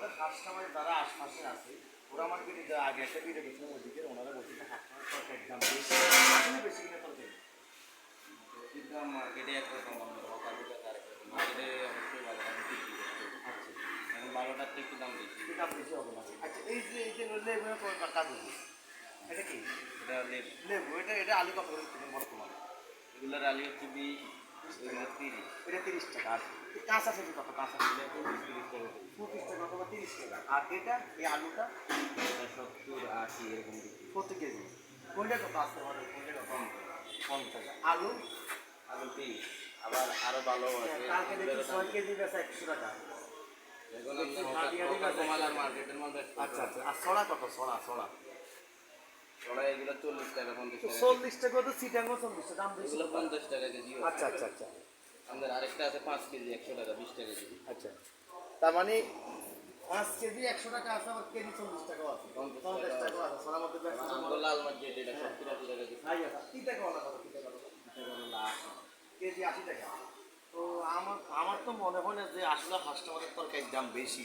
আমাদের কাস্টমার যারা আশপাশে আছে ওরা আমার ভিডিও আগে একটা ভিডিও দেখছিলাম ওদিকে ওনারা বলছে যে কাস্টমার তরকারির দাম বেশি আসলে বেশি কিনা তরকারি দাম মার্কেটে একরকম আমাদের হকারগুলো আরেকরকম মার্কেটে অবশ্যই ভালো দামে বিক্রি করতে হবে। আচ্ছা এখন বারোটার থেকে একটু দাম বেশি। একটু দাম বেশি হবে না আচ্ছা এই যে লেবু কাজু এটা কি এটা লেবু, লেবু এটা এটা আলু কত করে কিনেন বর্তমানে এগুলোর আলু হচ্ছে 20, এগুলো 30। এটা 30 টাকা আর কাঁচা কেজি কত কাঁচা কেজি 25-30 টাকা কেজি। 25 টাকা অথবা 30 টাকা আর এটা এই আলুটা এটা 70-80 এরকম বিক্রি। প্রতি কেজি কোনটা কত আসতে পারে কোনটা কত 50 আলু আলু 30, আবার আরো ভালো আছে কালকে দেখি 6 কেজি বেচা 100 টাকা এখন আমরা কমালার মার্কেটের মধ্যে। আচ্ছা আচ্ছা আর ছড়া কত ছড়া ছড়া ওরা এগুলো 40 টাকা 50 টাকা। 40 টাকা তো সিটাঙ্গো 40 টাকা দাম বেশি এগুলো 50 টাকা কেজি। আচ্ছা আচ্ছা আচ্ছা আমাদের আরেকটা আছে 5 কেজি 100 টাকা 20 টাকা কেজি। আচ্ছা তার মানে 5 কেজি 100 টাকা আছে আবার কেজি 40 টাকাও আছে 50 টাকাও আছে ছড়ার মধ্যে আমগুলো লাল মার্কেট এটা 70-80 টাকা কেজি। ভাই আছে কি টাকা ওলা কত কি টাকা কেজি 80 টাকা তো আমার তো মনে হয় না যে আসলে কাস্টমারের তরকারির দাম বেশি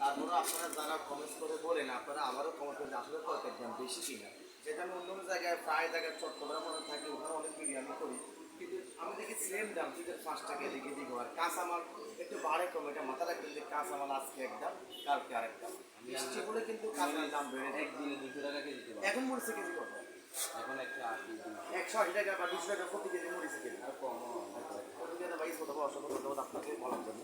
তারপরে আপনারা যারা কমেন্ট করে বলেন আপনারা আমারও কমেন্ট করেন আসলে তরকারির দাম বেশি কিনা যেটা আমি অন্য জায়গায় প্রায় জায়গায় চট্টগ্রামে থাকি ওখানে অনেক বিরিয়ানি করি কিন্তু আমি দেখি সেম দাম 5 টাকা এদিকে দিব আর কাঁচামাল একটু বাড়ে কম এটা মাথা রাখবেন যে কাঁচামাল আজকে একদম কালকে আরেক দাম মিষ্টি বলে কিন্তু কাঁচামাল দাম বেড়ে যায় একদিনে 200 টাকা কেজি দিতে পারে। এখন মরিচে কেজি কত এখন 180 180 টাকা বা 200 টাকা প্রতি কেজি মরিচে কেজি আর কম। আচ্ছা প্রতি কেজি ভাই ছোট বড় অসংখ্য ধন্যবাদ আপনাকে বলার জন্য